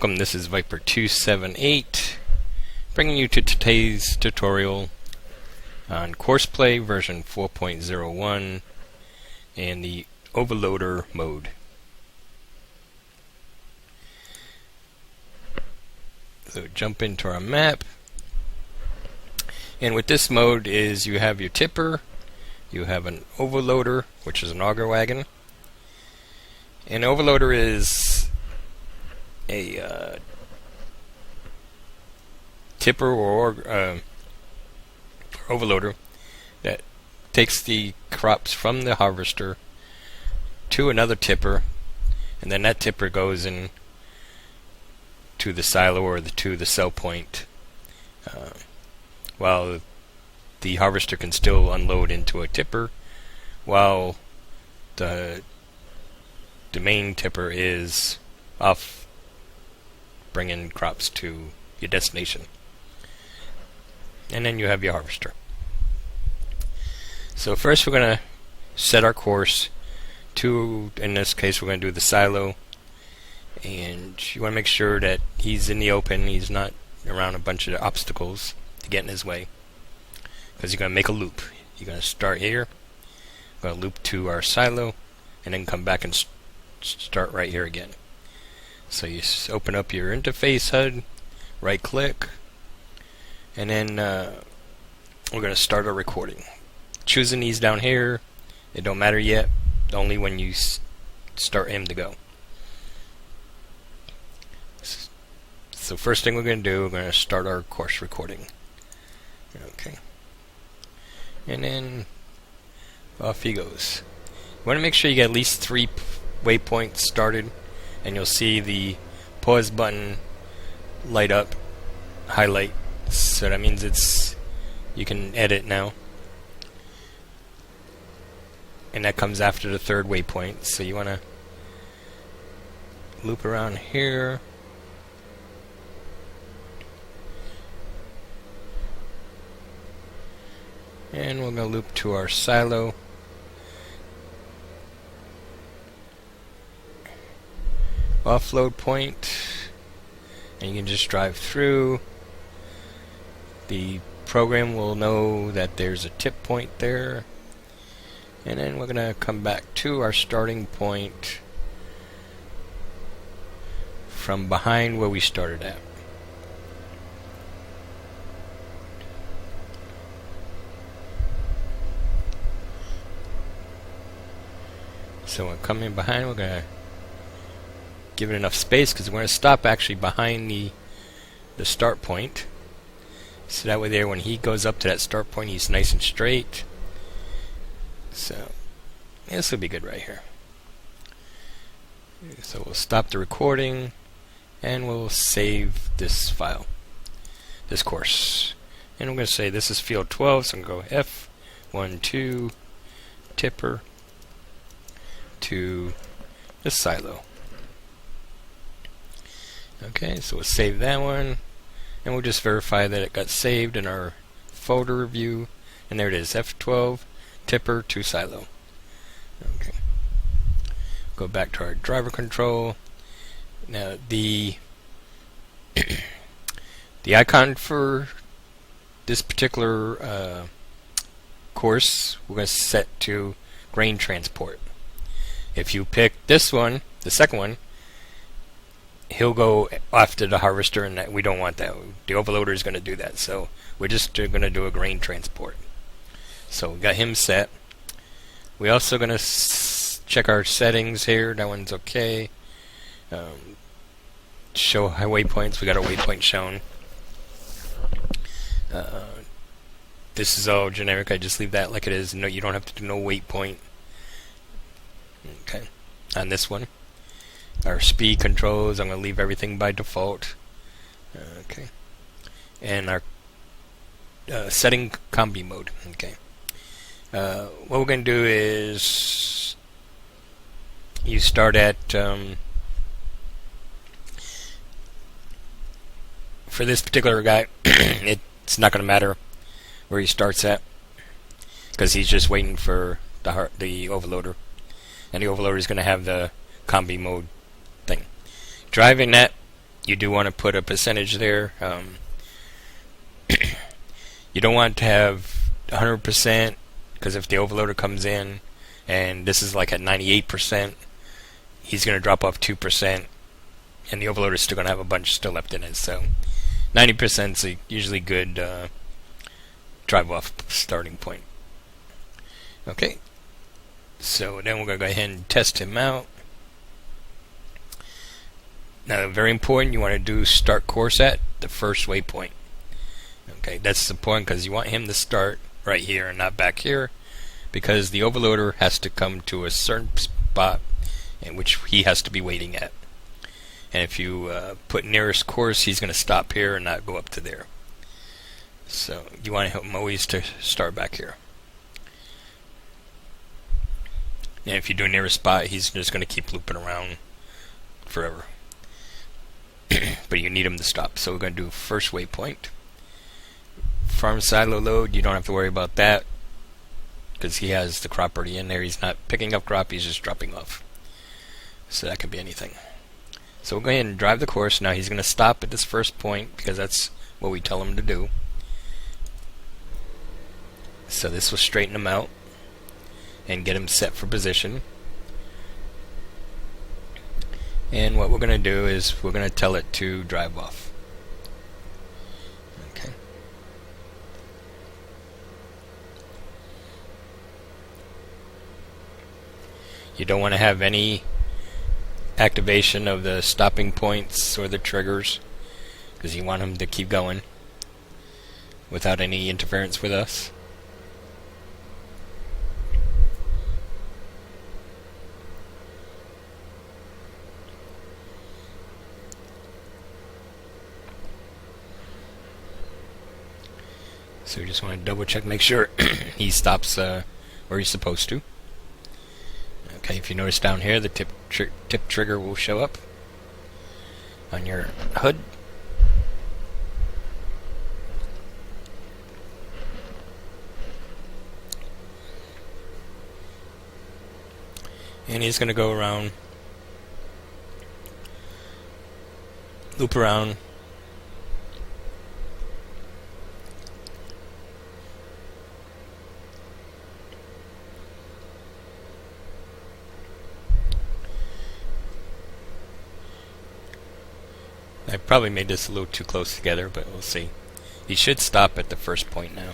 Welcome, this is Viper278, bringing you to today's tutorial on Courseplay version 4.01 and the overloader mode. So jump into our map, and with this mode is you have your tipper, you have an overloader, which is an auger wagon. An overloader is a tipper or overloader that takes the crops from the harvester to another tipper, and then that tipper goes in to the silo or to the sell point, while the harvester can still unload into a tipper while the main tipper is off bringing crops to your destination. And then you have your harvester. So first we're going to set our course to, in this case we're going to do the silo, and you want to make sure that he's in the open, he's not around a bunch of obstacles to get in his way, because you're going to make a loop. You're going to start here, we're going to loop to our silo, and then come back and start right here again. So you open up your interface HUD, right click, and then we're going to start our recording. Choosing these down here, it don't matter yet, only when you start him to go. So first thing we're going to do, we're going to start our course recording. Okay. And then off he goes. You want to make sure you get at least 3 waypoints started, and you'll see the pause button light up, highlight, so that means you can edit now. And that comes after the 3rd waypoint, so you want to loop around here. And we're going to loop to our silo. Offload point, and you can just drive through. The program will know that there's a tip point there, and then we're going to come back to our starting point from behind where we started at. So we're coming behind, we're going to give it enough space, because we're going to stop actually behind the start point, so that way there, when he goes up to that start point, he's nice and straight. So this will be good right here. So we'll stop the recording, and we'll save this file, this course, and I'm going to say this is field 12, so I'm going to go F12 tipper to the silo. Okay, so we'll save that one, and we'll just verify that it got saved in our folder view, and there it is, F12 tipper to silo. Okay, go back to our driver control. Now the icon for this particular course we're going to set to grain transport. If you pick this one, the second one, he'll go after the harvester, and that we don't want that. The overloader is going to do that, so we're just going to do a grain transport. So we got him set. We're also going to check our settings here. That one's okay. Show high waypoints. We got our waypoint shown. This is all generic. I just leave that like it is. No, you don't have to do no waypoint. Okay, on this one. Our speed controls, I'm going to leave everything by default. Okay. And our setting combi mode. Okay. What we're going to do is you start at for this particular guy it's not going to matter where he starts at, because he's just waiting for the overloader, and the overloader is going to have the combi mode thing. Driving that you do want to put a percentage there. You don't want to have 100%, because if the overloader comes in and this is like at 98%, he's going to drop off 2%, and the overloader is still going to have a bunch still left in it. So 90% is usually good drive off starting point. Okay, so then we're going to go ahead and test him out. Now, very important, you want to do start course at the first waypoint. Okay, that's important because you want him to start right here and not back here, because the overloader has to come to a certain spot in which he has to be waiting at. And if you put nearest course, he's going to stop here and not go up to there. So you want him always to start back here. And if you do nearest spot, he's just going to keep looping around forever. But you need him to stop. So we're going to do first waypoint. Farm silo load, you don't have to worry about that, because he has the crop already in there. He's not picking up crop, he's just dropping off. So that could be anything. So we'll go ahead and drive the course. Now he's going to stop at this first point, because that's what we tell him to do. So this will straighten him out and get him set for position. And what we're going to do is we're going to tell it to drive off. Okay. You don't want to have any activation of the stopping points or the triggers, because you want them to keep going without any interference with us. So you just want to double check, make sure he stops where he's supposed to. Okay, if you notice down here, the tip trigger will show up on your hood. And he's going to go around, loop around. I probably made this a little too close together, but we'll see. He should stop at the first point now.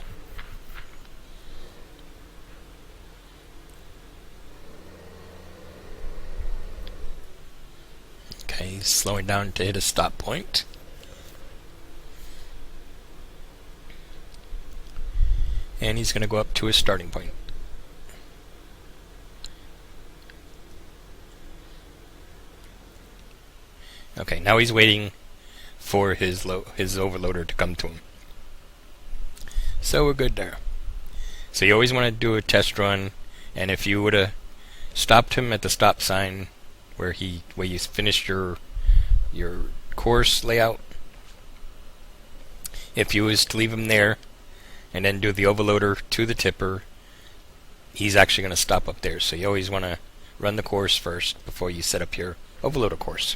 Okay, he's slowing down to hit a stop point. And he's going to go up to his starting point. Okay, now he's waiting for his overloader to come to him. So we're good there. So you always want to do a test run, and if you would have stopped him at the stop sign where you finished your course layout, if you was to leave him there and then do the overloader to the tipper, he's actually going to stop up there. So you always want to run the course first before you set up your overloader course.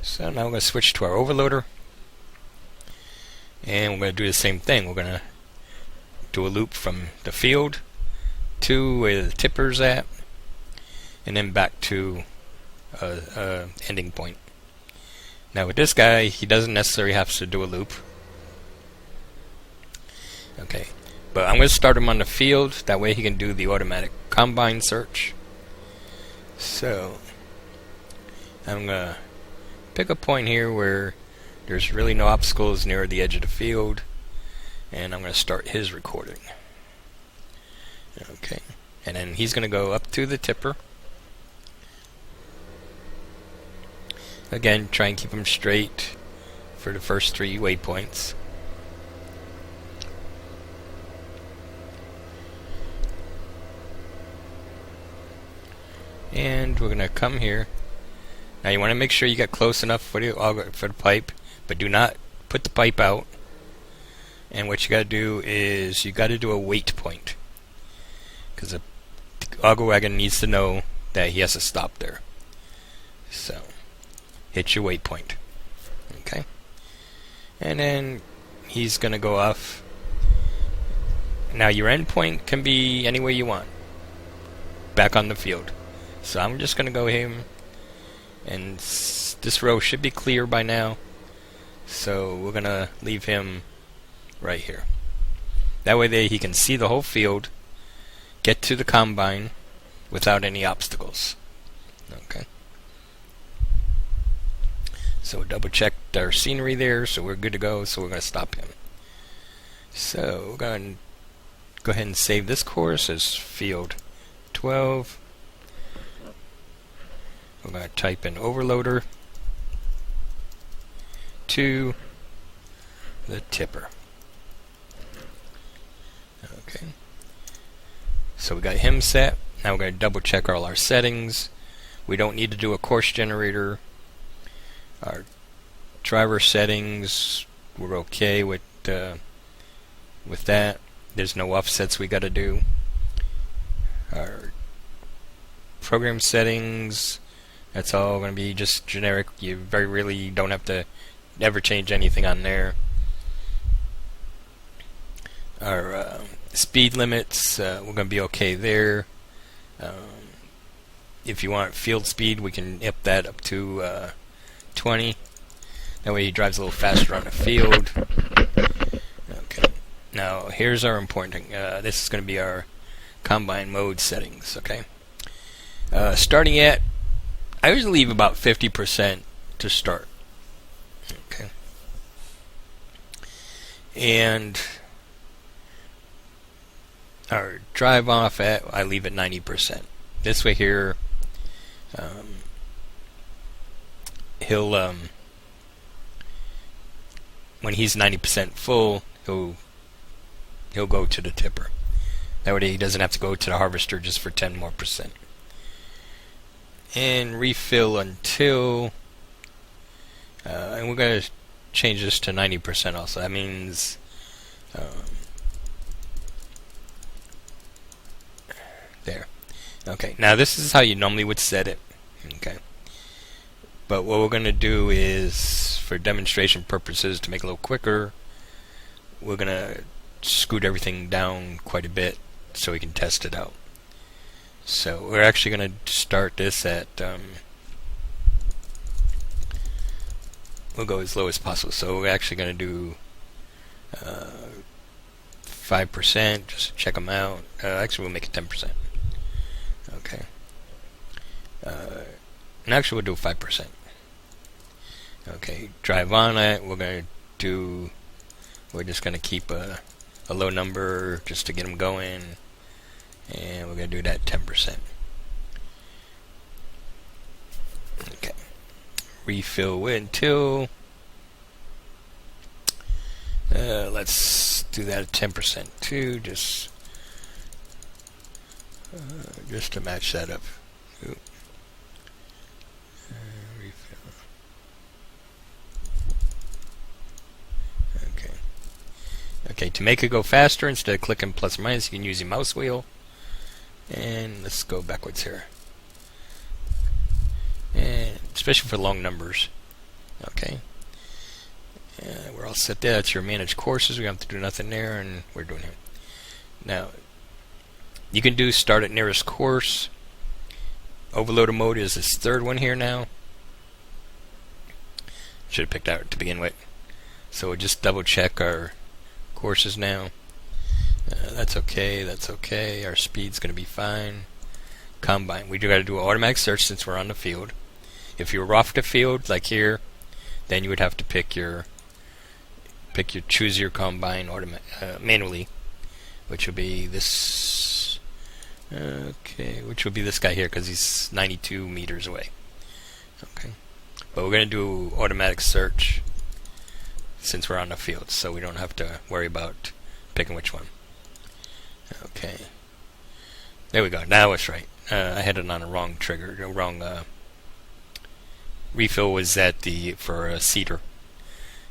So now we're going to switch to our overloader, and we're going to do the same thing. We're going to do a loop from the field to where the tipper's at, and then back to ending point. Now with this guy, he doesn't necessarily have to do a loop. Okay, but I'm going to start him on the field. That way he can do the automatic combine search. So I'm going to pick a point here where there's really no obstacles near the edge of the field, and I'm going to start his recording. Okay, and then he's going to go up to the tipper. Again, try and keep him straight for the first 3 waypoints. And we're going to come here. Now you want to make sure you get close enough for the pipe, but do not put the pipe out. And what you got to do is you got to do a wait point, because the auger wagon needs to know that he has to stop there. So hit your wait point. and then he's going to go off. Now your endpoint can be any way you want, back on the field. So I'm just going to go here, and this row should be clear by now, so we're going to leave him right here. That way he can see the whole field, get to the combine without any obstacles. Okay. So double checked our scenery there, so we're good to go, so we're going to stop him. So we're going to go ahead and save this course as field 12. We're going to type in overloader to the tipper. Okay. So we got him set. Now we're going to double check all our settings. We don't need to do a course generator. Our driver settings, we're okay with that. There's no offsets we got to do. Our program settings, that's all going to be just generic. You very really don't have to ever change anything on there. Our speed limits, we're going to be okay there. If you want field speed, we can up that up to 20. That way he drives a little faster on the field. Okay. Now here's our important thing. This is going to be our combine mode settings. Okay. Starting at, I usually leave about 50% to start. Okay. And our drive off at, I leave at 90%. This way here, he'll when he's 90% full, he'll go to the tipper. That way he doesn't have to go to the harvester just for 10% more. And refill until, and we're going to change this to 90% also. That means there. Okay, now this is how you normally would set it. Okay. But what we're going to do is, for demonstration purposes, to make it a little quicker, we're going to scoot everything down quite a bit so we can test it out. So we're actually going to start this at, we'll go as low as possible. So we're actually going to do 5%, just to check them out. Actually, we'll make it 10%. Okay. And actually, we'll do 5%. Okay, drive on it. We're just going to keep a low number just to get them going. And we're going to do that 10%. Okay. Refill until, let's do that at 10% too, just to match that up. Refill. Okay. Okay, to make it go faster, instead of clicking plus or minus, you can use your mouse wheel. And let's go backwards here. And especially for long numbers. Okay. We're all set there. That's your managed courses. We don't have to do nothing there, and we're doing it. Now, you can do start at nearest course. Overloader mode is this third one here now. Should have picked that to begin with. So we'll just double check our courses now. That's okay, that's okay. Our speed's going to be fine. Combine. We do got to do an automatic search since we're on the field. If you were off the field, like here, then you would have to choose your combine manually, which would be this. Okay, which would be this guy here because he's 92 meters away. Okay, but we're going to do automatic search since we're on the field, so we don't have to worry about picking which one. Okay, there we go. Now it's right. I had it on a wrong trigger. The wrong refill was for a cedar.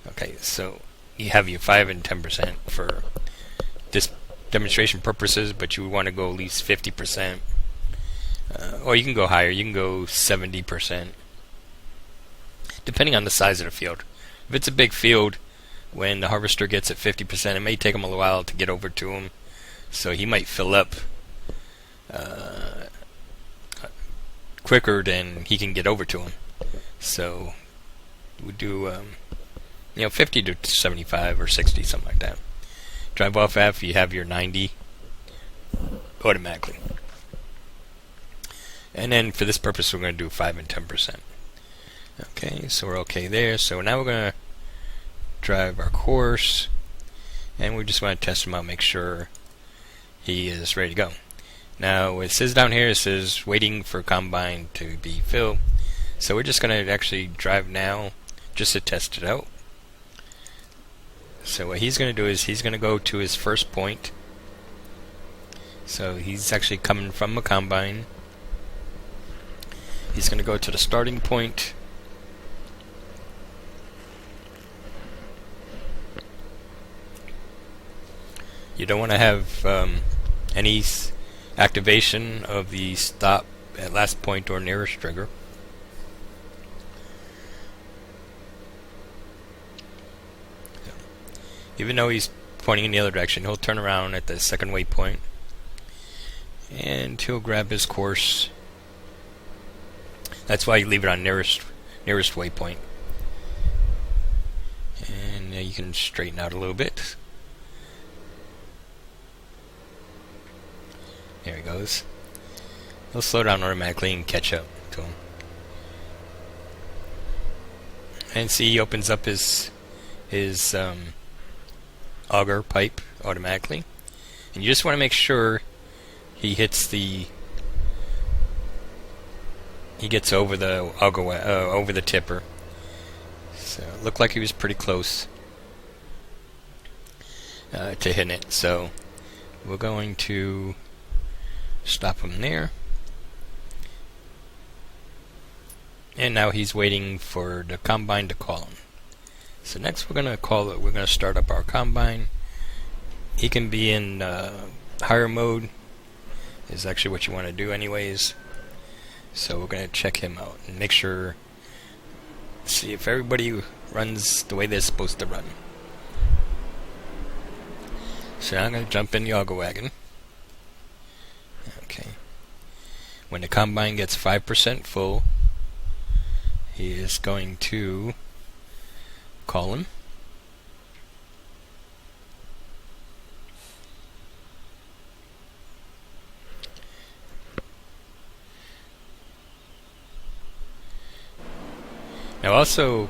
Okay, so you have your 5 and 10% for this demonstration purposes, but you want to go at least 50%, or you can go higher. You can go 70%, depending on the size of the field. If it's a big field, when the harvester gets at 50%, it may take him a while to get over to him, so he might fill up quicker than he can get over to him. So we do 50 to 75 or 60, something like that. Drive off after you have your 90 automatically. And then for this purpose, we're going to do 5 and 10%. Okay, so we're okay there. So now we're going to drive our course, and we just want to test him out, make sure he is ready to go. Now it says down here, it says waiting for combine to be filled. So we're just going to actually drive now just to test it out. So what he's going to do is he's going to go to his first point. So he's actually coming from a combine. He's going to go to the starting point. You don't want to have any activation of the stop at last point or nearest trigger. Even though he's pointing in the other direction, he'll turn around at the second waypoint and he'll grab his course. That's why you leave it on nearest waypoint. And you can straighten out a little bit. There he goes. He'll slow down automatically and catch up to him. And see, he opens up his auger pipe automatically. And you just want to make sure he gets over the auger over the tipper. So it looked like he was pretty close to hitting it. So we're going to stop him there. And now he's waiting for the combine to call him. So next we're going to start up our combine. He can be in higher mode, is actually what you want to do anyways. So we're going to check him out and make sure, see if everybody runs the way they're supposed to run. So now I'm going to jump in the auger wagon. Okay. When the combine gets 5% full, he is going to call him. Now also,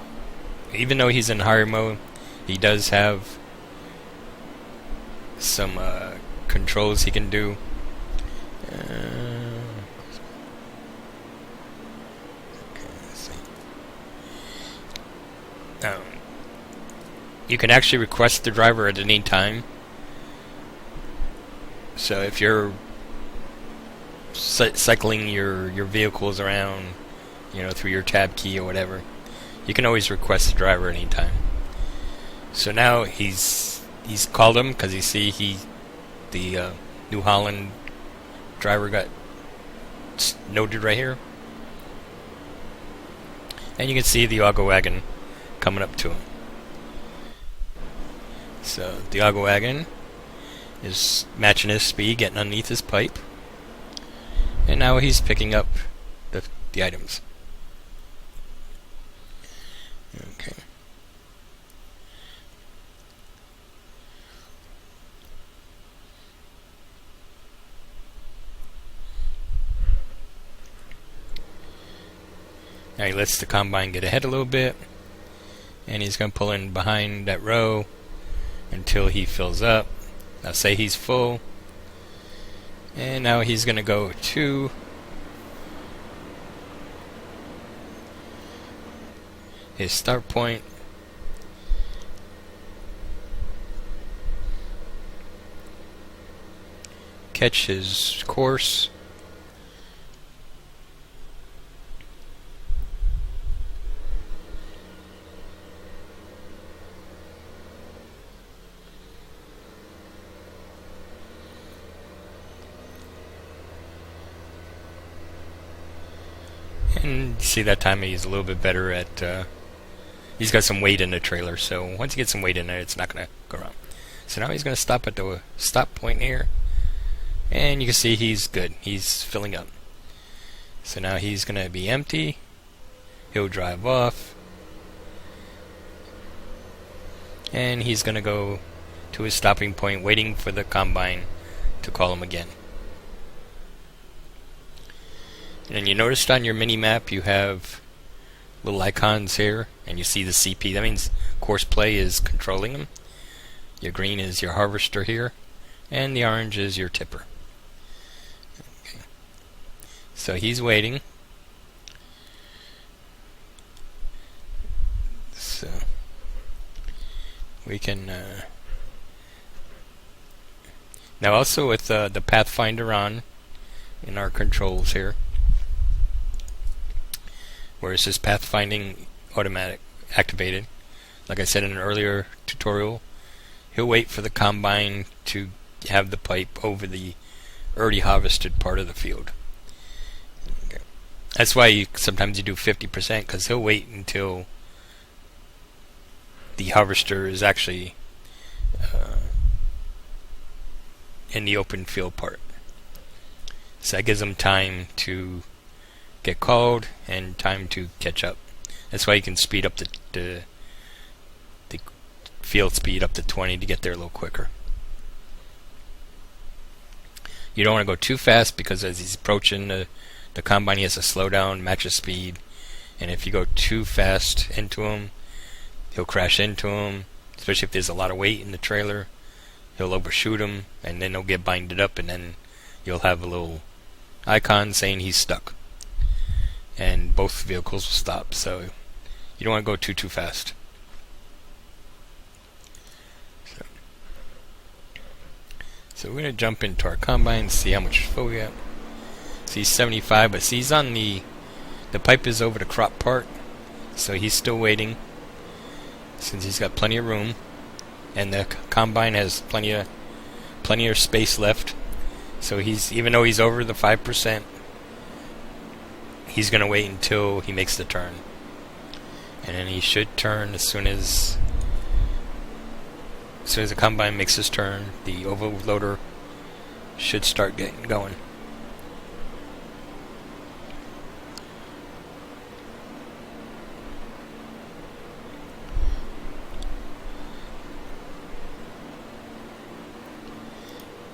even though he's in higher mode, he does have some controls he can do. You can actually request the driver at any time. So if you're cycling your vehicles around, through your tab key or whatever, you can always request the driver at any time. So now he's called him because the New Holland driver got noted right here, and you can see the auger wagon coming up to him. So the auger wagon is matching his speed, getting underneath his pipe, and now he's picking up the items. Okay. Now he lets the combine get ahead a little bit, and he's going to pull in behind that row until he fills up. Now say he's full, and now he's going to go to his start point. Catch his course. And see, that time he's a little bit better at he's got some weight in the trailer, so once you get some weight in there, it's not going to go around. So now he's going to stop at the stop point here, and you can see he's good. He's filling up. So now he's going to be empty. He'll drive off, and he's going to go to his stopping point, waiting for the combine to call him again. And you noticed on your mini map you have little icons here, and you see the CP. That means Courseplay is controlling them. Your green is your harvester here, and the orange is your tipper. Okay. So he's waiting. So we can now also with the Pathfinder on in our controls here, where it says pathfinding automatic activated. Like I said in an earlier tutorial, he'll wait for the combine to have the pipe over the already harvested part of the field. Okay. That's why sometimes you do 50%, because he'll wait until the harvester is actually in the open field part. So that gives him time to get called and time to catch up. That's why you can speed up the field speed up to 20 to get there a little quicker. You don't want to go too fast, because as he's approaching the combine, he has to slow down, match his speed, and if you go too fast into him, he'll crash into him, especially if there's a lot of weight in the trailer. He'll overshoot him, and then he'll get binded up, and then you'll have a little icon saying he's stuck, and both vehicles will stop. So you don't want to go too fast. So we're going to jump into our combine, see how much fuel we got. See 75, but see he's on the pipe is over the crop part, so he's still waiting, since he's got plenty of room, and the combine has plenty of space left. So even though he's over the 5%, he's going to wait until he makes the turn, and then he should turn as soon as the combine makes his turn. The overloader should start getting going.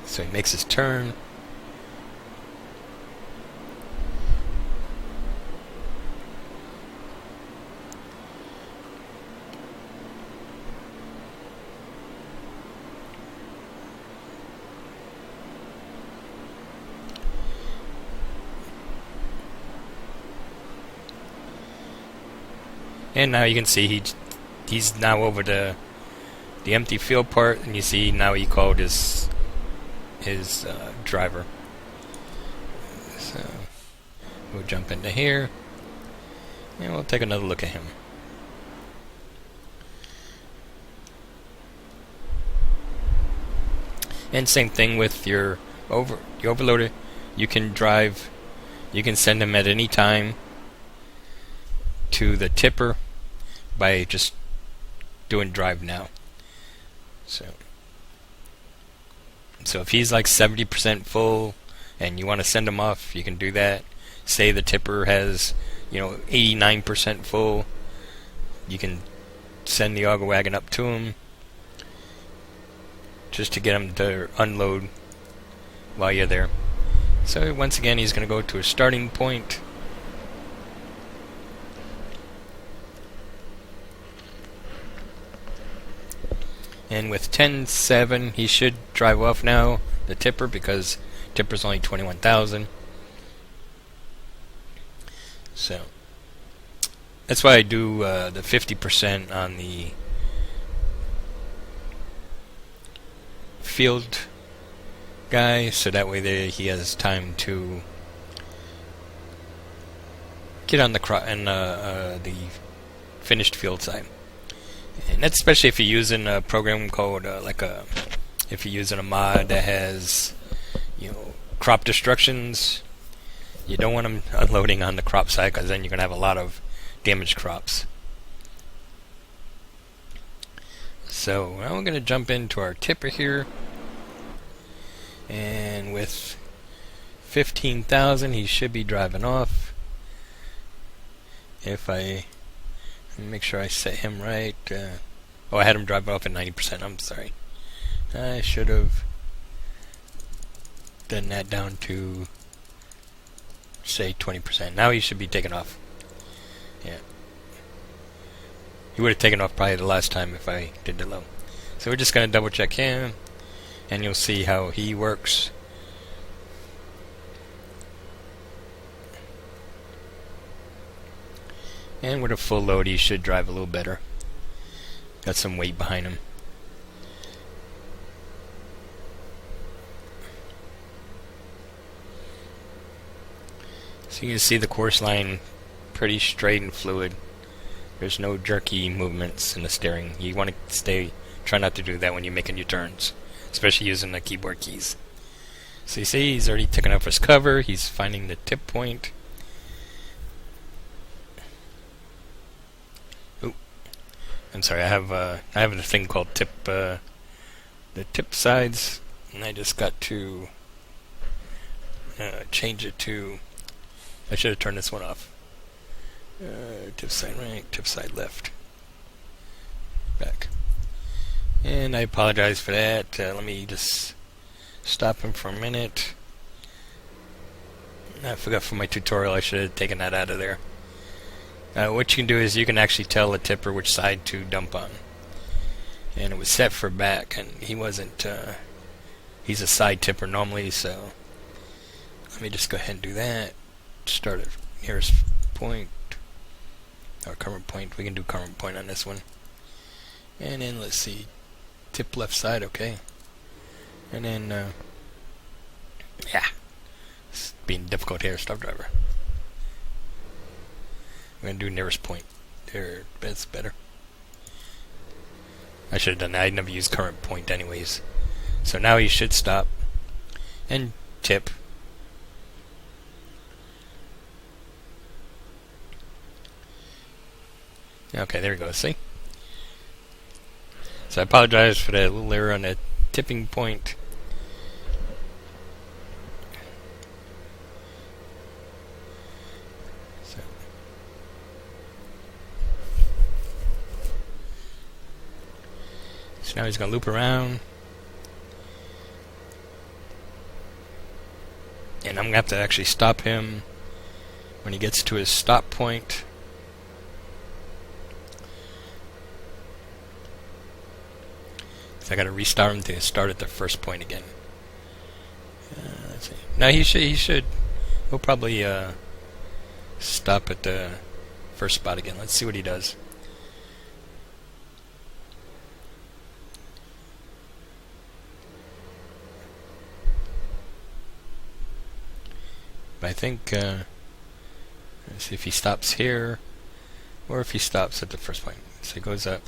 So he makes his turn. And now you can see he's now over the empty field part, and you see now he called his driver. So we'll jump into here, and we'll take another look at him. And same thing with your overloader. You can send him at any time to the tipper by just doing drive now. So if he's like 70% full and you want to send him off, you can do that. Say the tipper has 89% full, you can send the auger wagon up to him just to get him to unload while you're there. So once again, he's going to go to a starting point. And with 10.7, he should drive off now, the tipper, because tipper's only 21,000. So that's why I do the 50% on the field guy, so that way he has time to get on the finished field side. And that's especially if you're using a program called if you're using a mod that has crop destructions. You don't want them unloading on the crop side, because then you're going to have a lot of damaged crops. So now we're going to jump into our tipper here, and with 15,000 he should be driving off. If I make sure I set him right. I had him driving off at 90%. I'm sorry. I should have done that down to, say, 20%. Now he should be taking off. Yeah. He would have taken off probably the last time if I did the low. So we're just going to double check him, and you'll see how he works. And with a full load he should drive a little better. Got some weight behind him. So you can see the course line pretty straight and fluid. There's no jerky movements in the steering. You want to try not to do that when you're making your turns, especially using the keyboard keys. So you see he's already taken off his cover. He's finding the tip point. Ooh, I'm sorry. I have a thing called the tip sides, and I just got to change it to. I should have turned this one off. Tip side right, tip side left. Back. And I apologize for that. Let me just stop him for a minute. I forgot from my tutorial I should have taken that out of there. What you can do is you can actually tell the tipper which side to dump on. And it was set for back, and he wasn't, he's a side tipper normally, so let me just go ahead and do that. Start at nearest point. Or current point. We can do current point on this one. And then let's see. Tip left side, okay. And then yeah. It's being difficult here, stop driver. We're gonna do nearest point. There, that's better. I should have done that. I never used current point anyways. So now he should stop and tip. Okay, there we go, see? So I apologize for that little error on the tipping point. So now he's going to loop around. And I'm going to have to actually stop him when he gets to his stop point. I got to restart him to start at the first point again. Let's see. Now he should. He'll probably stop at the first spot again. Let's see what he does. But I think. Let's see if he stops here, or if he stops at the first point. So he goes up.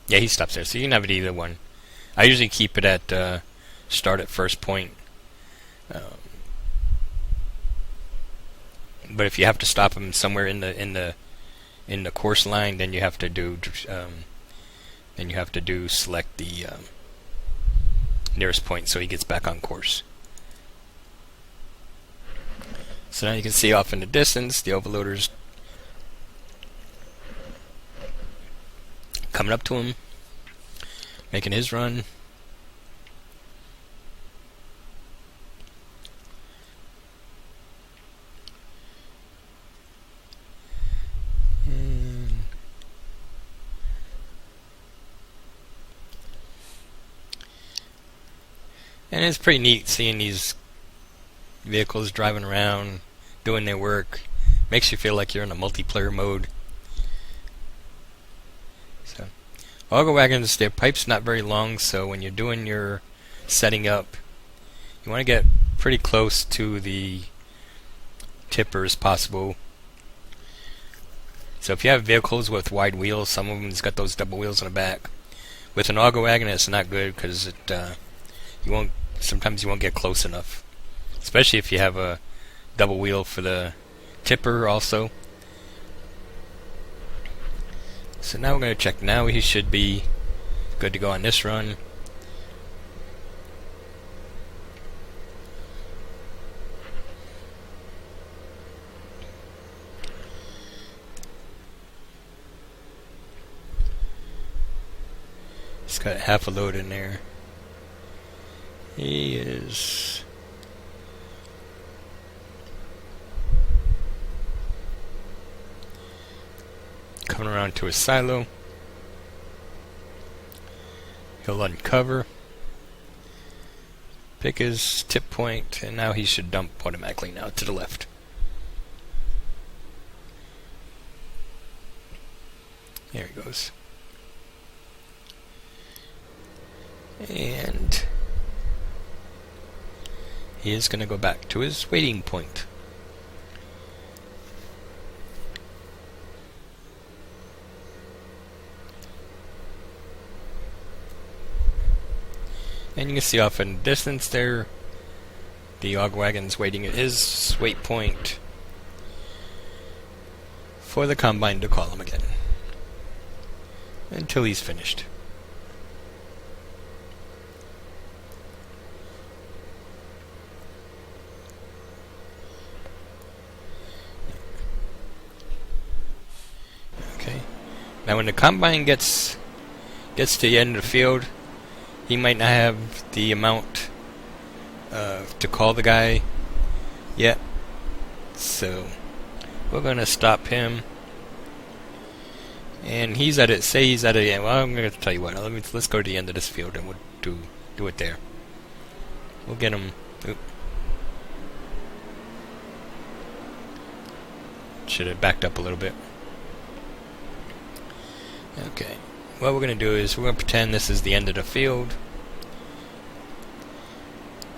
Yeah, he stops there, so you can have it either one. I usually keep it at start at first point. But if you have to stop him somewhere in the course line, then you have to do select the nearest point so he gets back on course. So now you can see off in the distance the overloader's coming up to him, making his run. And it's pretty neat seeing these vehicles driving around, doing their work. Makes you feel like you're in a multiplayer mode. So, auger wagons, their pipe's not very long, so when you're doing your setting up, you want to get pretty close to the tipper as possible. So if you have vehicles with wide wheels, some of them's got those double wheels in the back. With an auger wagon, it's not good because it sometimes you won't get close enough, especially if you have a double wheel for the tipper also. So now we're going to check. Now he should be good to go on this run. He's got half a load in there. He is coming around to his silo. He'll uncover, pick his tip point, and now he should dump automatically now to the left. There he goes. And he is going to go back to his waiting point. And you can see off in the distance there, the auger wagon's waiting at his wait point for the combine to call him again until he's finished. Okay. Now when the combine gets to the end of the field, he might not have the amount to call the guy yet, so we're going to stop him. And he's at it. Say he's at it. Well, I'm going to tell you what. Let's go to the end of this field and we'll do it there. We'll get him. Oop. Should have backed up a little bit. Okay. What we're going to do is we're going to pretend this is the end of the field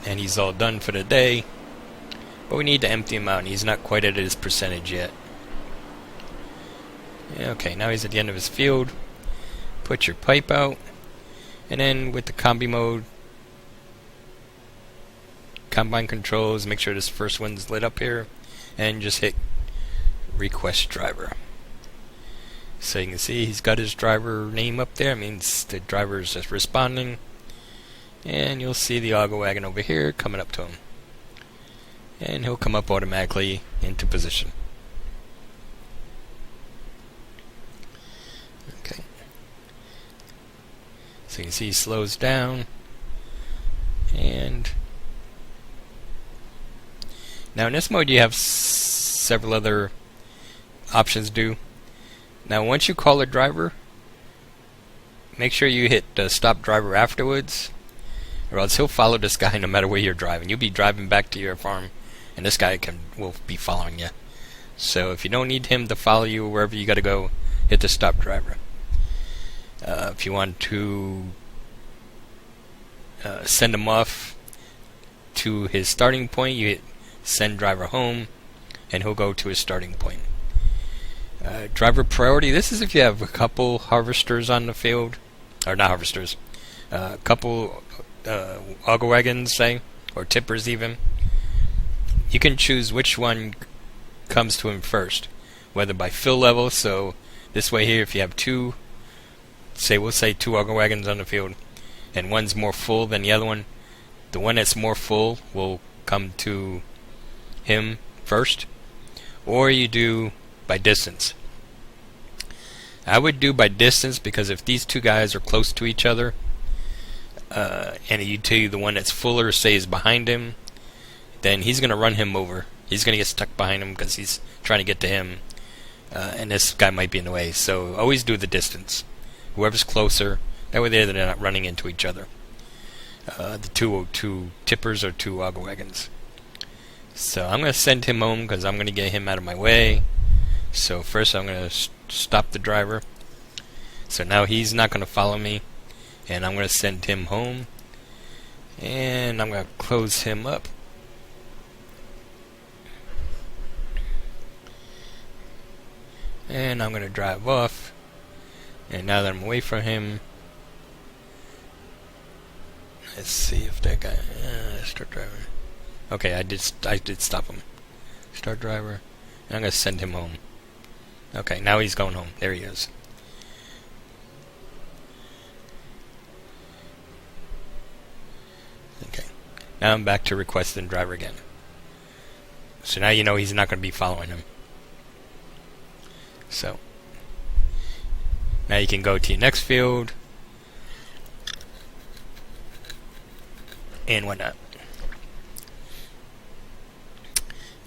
and he's all done for the day, but we need to empty him out and he's not quite at his percentage yet. Okay, now he's at the end of his field. Put your pipe out, and then with the combi mode, combine controls, make sure this first one's lit up here, and just hit request driver. So you can see he's got his driver name up there. It means the driver is just responding. And you'll see the auger wagon over here coming up to him. And he'll come up automatically into position. Okay. So you can see he slows down. And now in this mode you have several other options to do. Now once you call a driver, make sure you hit stop driver afterwards, or else he'll follow this guy no matter where you're driving. You'll be driving back to your farm and this guy will be following you. So if you don't need him to follow you wherever you gotta go, hit the stop driver. If you want to send him off to his starting point, you hit send driver home and he'll go to his starting point. Driver priority, this is if you have a couple harvesters on the field, or not harvesters, a couple auger wagons, say, or tippers even. You can choose which one comes to him first, whether by fill level. So this way here, if you have two, we'll say two auger wagons on the field, and one's more full than the other one, the one that's more full will come to him first. Or you do by distance. I would do by distance because if these two guys are close to each other, and you tell you the one that's fuller stays behind him, then he's going to run him over. He's going to get stuck behind him because he's trying to get to him, and this guy might be in the way. So always do the distance. Whoever's closer, that way they're not running into each other. The two tippers or two auger wagons. So I'm going to send him home because I'm going to get him out of my way. So first I'm going to stop the driver. So now he's not going to follow me. And I'm going to send him home. And I'm going to close him up. And I'm going to drive off. And now that I'm away from him, let's see if that guy... start driving. Okay, I did stop him. Start driver. And I'm going to send him home. Okay, now he's going home. There he is. Okay. Now I'm back to requesting driver again. So now you know he's not going to be following him. So now you can go to your next field and whatnot.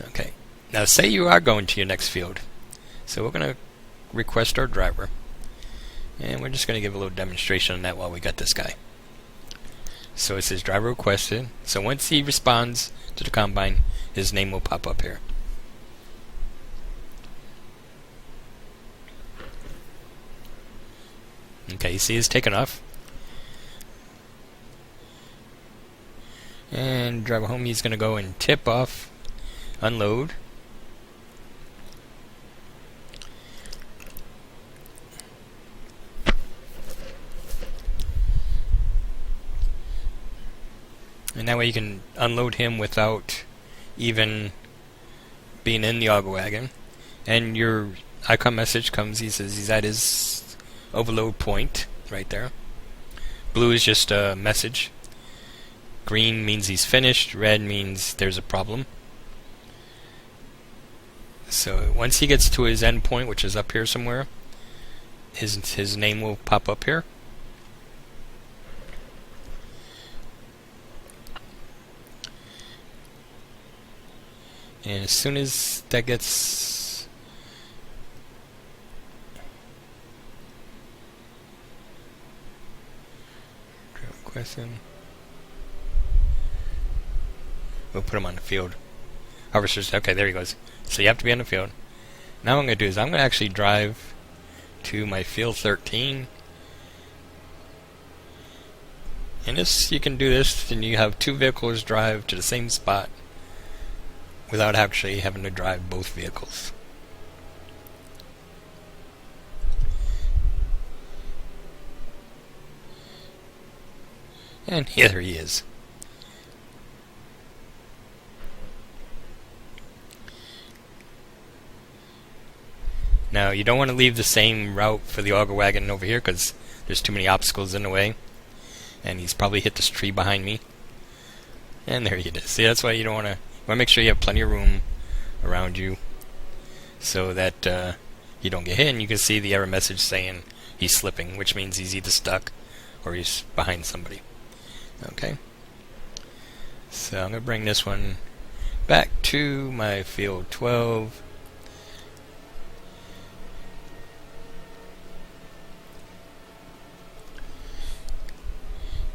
Okay. Now say you are going to your next field. So we're going to request our driver. And we're just going to give a little demonstration on that while we got this guy. So it says driver requested. So once he responds to the combine, his name will pop up here. Okay, you see it's taken off. And driver home, he's going to go and tip off, unload. And that way you can unload him without even being in the auger wagon. And your icon message comes, he says he's at his overload point right there. Blue is just a message. Green means he's finished. Red means there's a problem. So once he gets to his end point, which is up here somewhere, his name will pop up here. And as soon as that gets question, we'll put him on the field. Harvesters, okay, there he goes. So you have to be on the field. Now what I'm going to do is I'm going to actually drive to my field 13. And this, you can do this, and you have two vehicles drive to the same spot without actually having to drive both vehicles. And here he is. Now you don't want to leave the same route for the auger wagon over here because there's too many obstacles in the way. And he's probably hit this tree behind me. And there he is. See, that's why you don't want to make sure you have plenty of room around you so that you don't get hit. And you can see the error message saying he's slipping, which means he's either stuck or he's behind somebody. Okay. So I'm going to bring this one back to my field 12.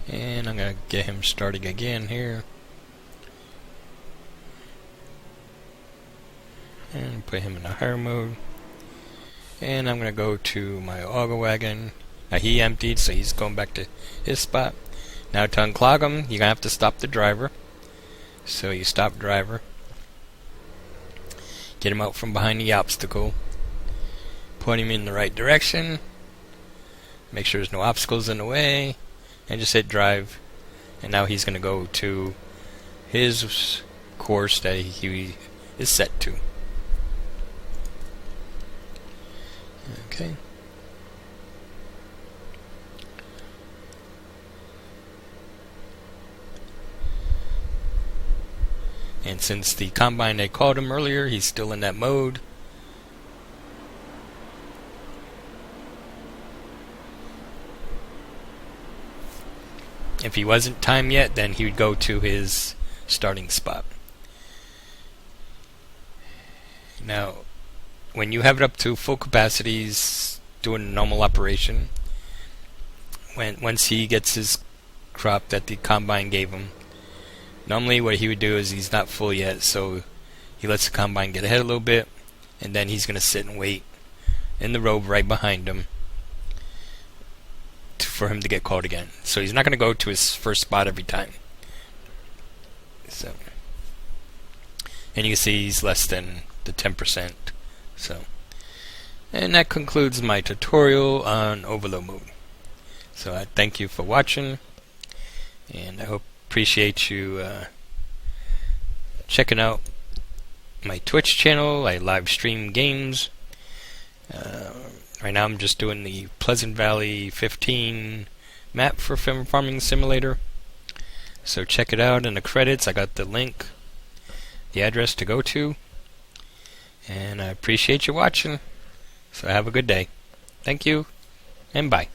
And I'm going to get him starting again here. And put him in the hire mode. And I'm going to go to my auger wagon. Now he emptied, so he's going back to his spot. Now to unclog him, you're going to have to stop the driver. So you stop driver. Get him out from behind the obstacle. Point him in the right direction. Make sure there's no obstacles in the way. And just hit drive. And now he's going to go to his course that he is set to. Okay. And since the combine they called him earlier, he's still in that mode. If he wasn't timed yet, then he would go to his starting spot. Now, when you have it up to full capacities, doing a normal operation, once he gets his crop that the combine gave him, normally what he would do is he's not full yet, so he lets the combine get ahead a little bit, and then he's going to sit and wait in the row right behind him for him to get called again. So he's not going to go to his first spot every time. So, and you can see he's less than the 10%. So, and that concludes my tutorial on overload mode. So I thank you for watching, and I appreciate you checking out my Twitch channel. I live stream games. Right now I'm just doing the Pleasant Valley 15 map for Farming Simulator. So check it out in the credits. I got the link, the address to go to. And I appreciate you watching. So have a good day. Thank you, and bye.